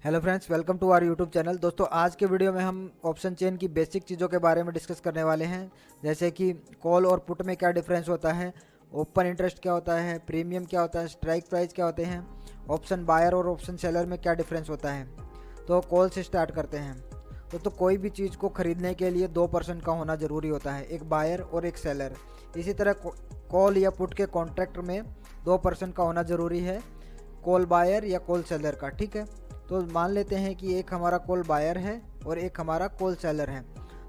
Hello friends, welcome to our YouTube channel. दोस्तों, आज के वीडियो में हम ऑप्शन चेन की बेसिक चीज़ों के बारे में डिस्कस करने वाले हैं, जैसे कि कॉल और पुट में क्या डिफरेंस होता है, ओपन इंटरेस्ट क्या होता है, प्रीमियम क्या होता है, स्ट्राइक प्राइस क्या होते हैं, ऑप्शन बायर और ऑप्शन सेलर में क्या डिफरेंस होता है। तो कॉल से स्टार्ट करते हैं। तो कोई भी चीज़ को ख़रीदने के लिए दो पर्सन का होना ज़रूरी होता है, एक बायर और एक सेलर। इसी तरह कॉल या पुट के कॉन्ट्रैक्ट में दो पर्सन का होना ज़रूरी है, कॉल बायर या कॉल सेलर का। ठीक है, तो मान लेते हैं कि एक हमारा कॉल बायर है और एक हमारा कॉल सेलर है।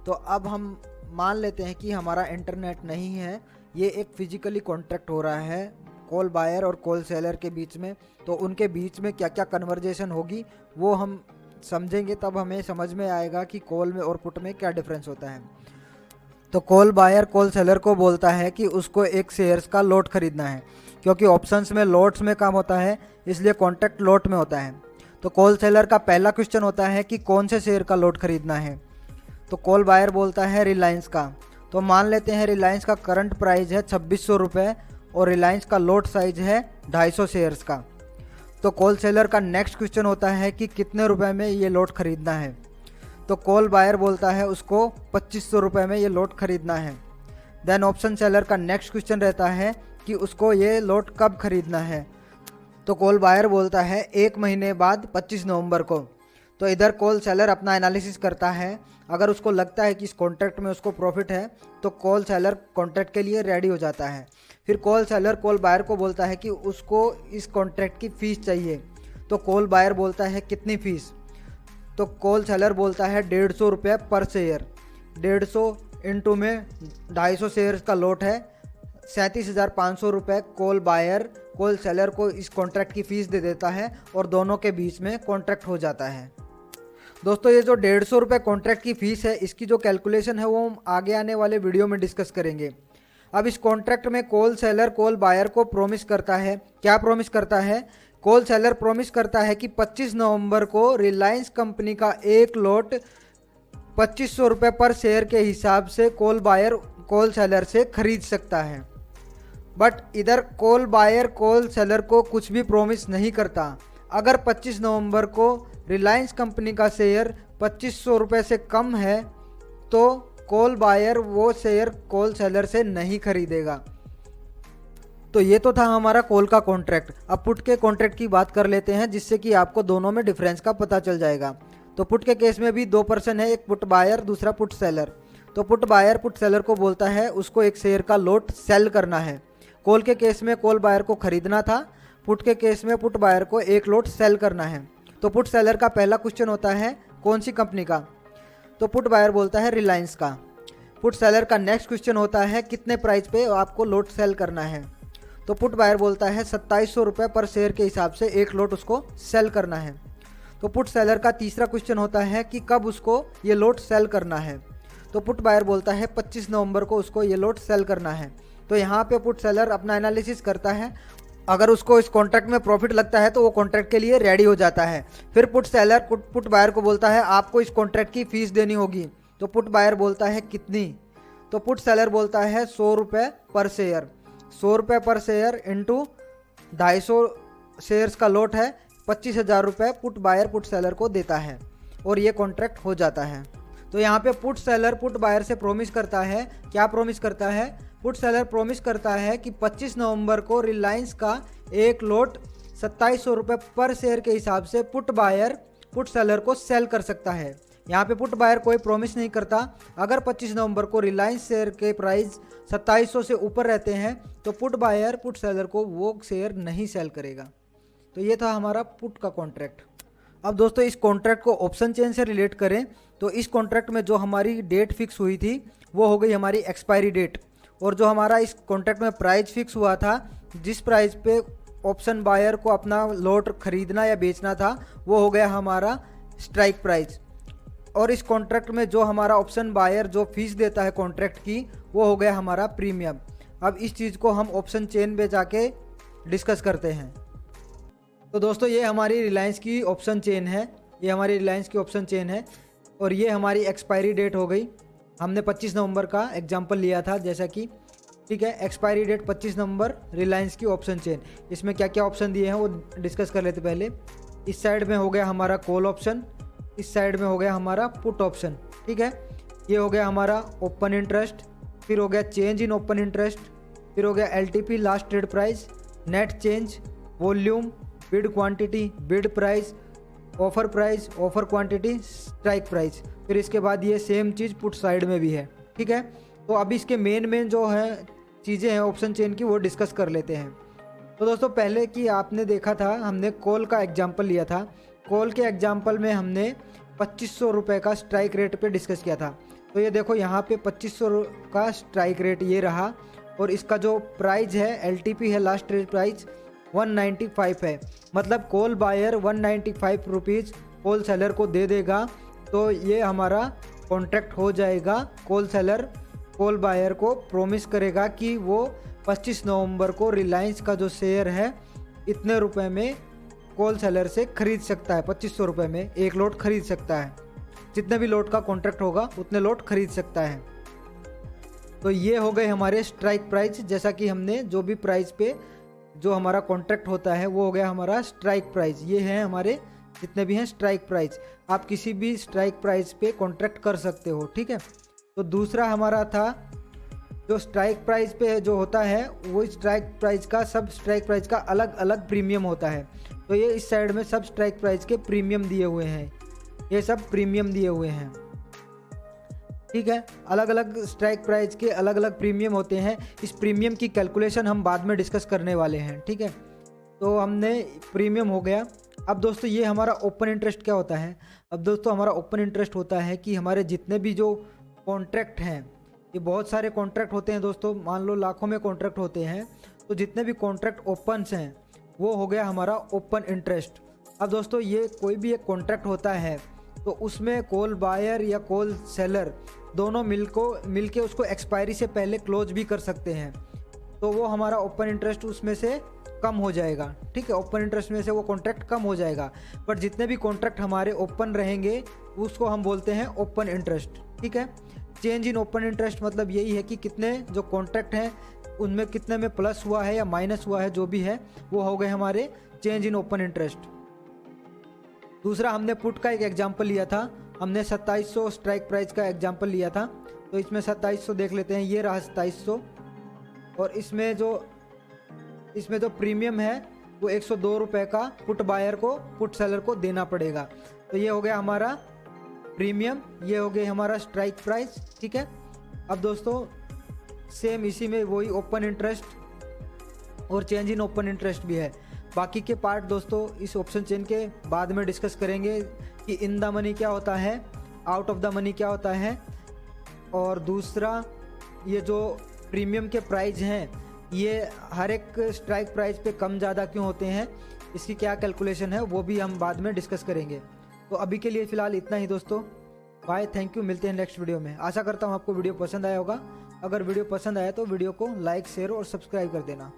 तो अब हम मान लेते हैं कि हमारा इंटरनेट नहीं है, ये एक फिजिकली कॉन्ट्रैक्ट हो रहा है कॉल बायर और कॉल सेलर के बीच में। तो उनके बीच में क्या क्या कन्वर्जेशन होगी वो हम समझेंगे, तब हमें समझ में आएगा कि कॉल में और पुट में क्या डिफरेंस होता है। तो कॉल बायर कॉल सेलर को बोलता है कि उसको एक शेयर्स का लॉट खरीदना है, क्योंकि ऑप्शंस में लॉट्स में काम होता है, इसलिए कॉन्ट्रैक्ट लॉट में होता है। तो कॉल सेलर का पहला क्वेश्चन होता है कि कौन से शेयर का लॉट खरीदना है। तो कॉल बायर बोलता है रिलायंस का। तो मान लेते हैं रिलायंस का करंट प्राइस है 2600 रुपये और रिलायंस का लॉट साइज है 250 शेयर्स का। तो कॉल सेलर का नेक्स्ट क्वेश्चन होता है कि कितने रुपए में ये लॉट खरीदना है। तो कॉल बायर बोलता है उसको 2500 रुपये में ये लॉट खरीदना है। देन ऑप्शन सेलर का नेक्स्ट क्वेश्चन रहता है कि उसको ये लॉट कब खरीदना है। तो कॉल बायर बोलता है 1 महीने बाद 25 नवंबर को। तो इधर कॉल सेलर अपना एनालिसिस करता है, अगर उसको लगता है कि इस कॉन्ट्रैक्ट में उसको प्रॉफिट है तो कॉल सेलर कॉन्ट्रैक्ट के लिए रेडी हो जाता है। फिर कॉल सेलर कॉल बायर को बोलता है कि उसको इस कॉन्ट्रैक्ट की फ़ीस चाहिए। तो कॉल बायर बोलता है कितनी फ़ीस। तो कॉल सेलर बोलता है 150 रुपये पर शेयर। 150 इंटू में 250 शेयर्स का लॉट है, 37,500 रुपये कॉल बायर कॉल सेलर को इस कॉन्ट्रैक्ट की फ़ीस दे देता है और दोनों के बीच में कॉन्ट्रैक्ट हो जाता है। दोस्तों, ये जो 150 रुपये कॉन्ट्रैक्ट की फ़ीस है, इसकी जो कैलकुलेशन है वो हम आगे आने वाले वीडियो में डिस्कस करेंगे। अब इस कॉन्ट्रैक्ट में कॉल सेलर कॉल बायर को प्रॉमिस करता है, क्या प्रॉमिस करता है। कॉल सेलर प्रॉमिस करता है कि 25 नवंबर को रिलायंस कंपनी का एक लॉट 2500 रुपये पर शेयर के हिसाब से कॉल बायर कॉल सेलर से खरीद सकता है। बट इधर कॉल बायर कॉल सेलर को कुछ भी प्रॉमिस नहीं करता। अगर 25 नवंबर को रिलायंस कंपनी का शेयर 2500 रुपये से कम है तो कॉल बायर वो शेयर कॉल सेलर से नहीं खरीदेगा। तो ये तो था हमारा कॉल का कॉन्ट्रैक्ट। अब पुट के कॉन्ट्रैक्ट की बात कर लेते हैं, जिससे कि आपको दोनों में डिफरेंस का पता चल जाएगा। तो पुट के केस में भी दो पर्सन है, एक पुट बायर दूसरा पुट सेलर। तो पुट बायर पुट सेलर को बोलता है उसको एक शेयर का लॉट सेल करना है। कॉल के केस में कॉल बायर को खरीदना था, पुट के केस में पुट बायर को एक लॉट सेल करना है। तो पुट सेलर का पहला क्वेश्चन होता है कौन सी कंपनी का। तो पुट बायर बोलता है रिलायंस का। पुट सेलर का नेक्स्ट क्वेश्चन होता है कितने प्राइस पे आपको लॉट सेल करना है। तो पुट बायर बोलता है 2700 रुपये पर शेयर के हिसाब से एक लॉट उसको सेल करना है। तो पुट सेलर का तीसरा क्वेश्चन होता है कि कब उसको ये लॉट सेल करना है। तो पुट बायर बोलता है 25 नवंबर को उसको ये लॉट सेल करना है। तो यहाँ पे पुट सेलर अपना एनालिसिस करता है, अगर उसको इस कॉन्ट्रैक्ट में प्रॉफिट लगता है तो वो कॉन्ट्रैक्ट के लिए रेडी हो जाता है। फिर पुट सेलर पुट बायर को बोलता है आपको इस कॉन्ट्रैक्ट की फ़ीस देनी होगी। तो पुट बायर बोलता है कितनी। तो पुट सेलर बोलता है 100 रुपये पर शेयर। 100 रुपये पर शेयर इंटू 250 शेयर्स का लॉट है, 25,000 रुपये पुट बायर पुट सेलर को देता है और ये कॉन्ट्रैक्ट हो जाता है। तो यहाँ पे पुट सेलर पुट बायर से प्रॉमिस करता है, क्या प्रॉमिस करता है। पुट सेलर प्रॉमिस करता है कि 25 नवंबर को रिलायंस का एक लॉट 2700 रुपये पर शेयर के हिसाब से पुट बायर पुट सेलर को सेल कर सकता है। यहाँ पे पुट बायर कोई प्रॉमिस नहीं करता। अगर 25 नवंबर को रिलायंस शेयर के प्राइस 2700 से ऊपर रहते हैं तो पुट बायर पुट सेलर को वो शेयर नहीं सेल करेगा। तो ये था हमारा पुट का कॉन्ट्रैक्ट। अब दोस्तों, इस कॉन्ट्रैक्ट को ऑप्शन चेन से रिलेट करें तो इस कॉन्ट्रैक्ट में जो हमारी डेट फिक्स हुई थी वो हो गई हमारी एक्सपायरी डेट, और जो हमारा इस कॉन्ट्रैक्ट में प्राइस फिक्स हुआ था, जिस प्राइस पे ऑप्शन बायर को अपना लॉट खरीदना या बेचना था, वो हो गया हमारा स्ट्राइक प्राइस। और इस कॉन्ट्रैक्ट में जो हमारा ऑप्शन बायर जो फीस देता है कॉन्ट्रैक्ट की, वो हो गया हमारा प्रीमियम। अब इस चीज़ को हम ऑप्शन चेन में जाके डिस्कस करते हैं। तो दोस्तों, ये हमारी रिलायंस की ऑप्शन चेन है, ये हमारी रिलायंस की ऑप्शन चेन है और ये हमारी एक्सपायरी डेट हो गई। हमने 25 नवंबर का एग्जांपल लिया था जैसा कि, ठीक है। एक्सपायरी डेट 25 नवंबर रिलायंस की ऑप्शन चेन। इसमें क्या क्या ऑप्शन दिए हैं वो डिस्कस कर लेते पहले। इस साइड में हो गया हमारा कॉल ऑप्शन, इस साइड में हो गया हमारा पुट ऑप्शन। ठीक है, ये हो गया हमारा ओपन इंटरेस्ट, फिर हो गया चेंज इन ओपन इंटरेस्ट, फिर हो गया LTP last trade price, net change, volume, bid quantity, bid price, offer price, offer quantity, strike price. फिर इसके बाद ये सेम चीज़ पुट साइड में भी है। ठीक है, तो अभी इसके मेन जो है चीज़ें हैं ऑप्शन चेन की वो डिस्कस कर लेते हैं। तो दोस्तों पहले कि आपने देखा था, हमने कॉल का एग्जाम्पल लिया था। कॉल के एग्जाम्पल में हमने 2500 रुपये का स्ट्राइक रेट पे डिस्कस किया था। तो ये देखो यहाँ पे 2500 का स्ट्राइक रेट ये रहा, और इसका जो प्राइस है LTP है लास्ट ट्रेड प्राइस 195 है। मतलब call buyer 195 rupees call seller को दे देगा, तो ये हमारा कॉन्ट्रैक्ट हो जाएगा। कॉल सेलर कॉल बायर को प्रॉमिस करेगा कि वो 25 नवंबर को रिलायंस का जो शेयर है इतने रुपए में कॉल सेलर से खरीद सकता है। 2500 रुपये में एक लोट खरीद सकता है, जितने भी लोट का कॉन्ट्रैक्ट होगा उतने लोट खरीद सकता है। तो ये हो गए हमारे स्ट्राइक प्राइस। जैसा कि हमने जो भी प्राइस पे जो हमारा कॉन्ट्रैक्ट होता है वो हो गया हमारा स्ट्राइक प्राइस। ये है हमारे जितने भी हैं स्ट्राइक प्राइस। आप किसी भी स्ट्राइक प्राइस पे कॉन्ट्रैक्ट कर सकते हो। ठीक है, तो दूसरा हमारा था जो स्ट्राइक प्राइस पे जो होता है वो स्ट्राइक प्राइस का, सब स्ट्राइक प्राइस का अलग अलग प्रीमियम होता है। तो ये इस साइड में सब स्ट्राइक प्राइस के प्रीमियम दिए हुए हैं, ये सब प्रीमियम दिए हुए हैं। ठीक है, अलग अलग स्ट्राइक प्राइस के अलग अलग प्रीमियम होते हैं। इस प्रीमियम की कैलकुलेशन हम बाद में डिस्कस करने वाले हैं। ठीक है, तो हमने प्रीमियम हो गया। अब दोस्तों ये हमारा ओपन इंटरेस्ट क्या होता है? अब दोस्तों हमारा ओपन इंटरेस्ट होता है कि हमारे जितने भी जो कॉन्ट्रैक्ट हैं, ये बहुत सारे कॉन्ट्रैक्ट होते हैं दोस्तों, मान लो लाखों में कॉन्ट्रैक्ट होते हैं, तो जितने भी कॉन्ट्रैक्ट ओपन्स हैं वो हो गया हमारा ओपन इंटरेस्ट। अब दोस्तों ये कोई भी एक कॉन्ट्रैक्ट होता है तो उसमें कॉल बायर या कॉल सेलर दोनों मिल के उसको एक्सपायरी से पहले क्लोज भी कर सकते हैं, तो वो हमारा ओपन इंटरेस्ट उसमें से कम हो जाएगा। ठीक है, ओपन इंटरेस्ट में से वो कॉन्ट्रैक्ट कम हो जाएगा। बट जितने भी कॉन्ट्रैक्ट हमारे ओपन रहेंगे उसको हम बोलते हैं ओपन इंटरेस्ट। ठीक है, चेंज इन ओपन इंटरेस्ट मतलब यही है कि कितने जो कॉन्ट्रैक्ट हैं उनमें कितने में प्लस हुआ है या माइनस हुआ है, जो भी है वो हो गए हमारे चेंज इन ओपन इंटरेस्ट। दूसरा हमने पुट का एक एग्जाम्पल लिया था, हमने 2700 स्ट्राइक प्राइस का एग्जाम्पल लिया था। तो इसमें 2700 देख लेते हैं, ये रहा 2700, और इसमें जो प्रीमियम है वो 102 रुपये का पुट बायर को पुट सेलर को देना पड़ेगा। तो ये हो गया हमारा प्रीमियम, ये हो गई हमारा स्ट्राइक प्राइस। ठीक है, अब दोस्तों सेम इसी में वही ओपन इंटरेस्ट और चेंज इन ओपन इंटरेस्ट भी है। बाकी के पार्ट दोस्तों इस ऑप्शन चेन के बाद में डिस्कस करेंगे कि इन द मनी क्या होता है, आउट ऑफ द मनी क्या होता है, और दूसरा ये जो प्रीमियम के प्राइस हैं ये हर एक स्ट्राइक प्राइस पे कम ज़्यादा क्यों होते हैं, इसकी क्या कैलकुलेशन है वो भी हम बाद में डिस्कस करेंगे। तो अभी के लिए फ़िलहाल इतना ही दोस्तों, बाय, थैंक यू, मिलते हैं नेक्स्ट वीडियो में। आशा करता हूँ आपको वीडियो पसंद आया होगा। अगर वीडियो पसंद आया तो वीडियो को लाइक, शेयर और सब्सक्राइब कर देना।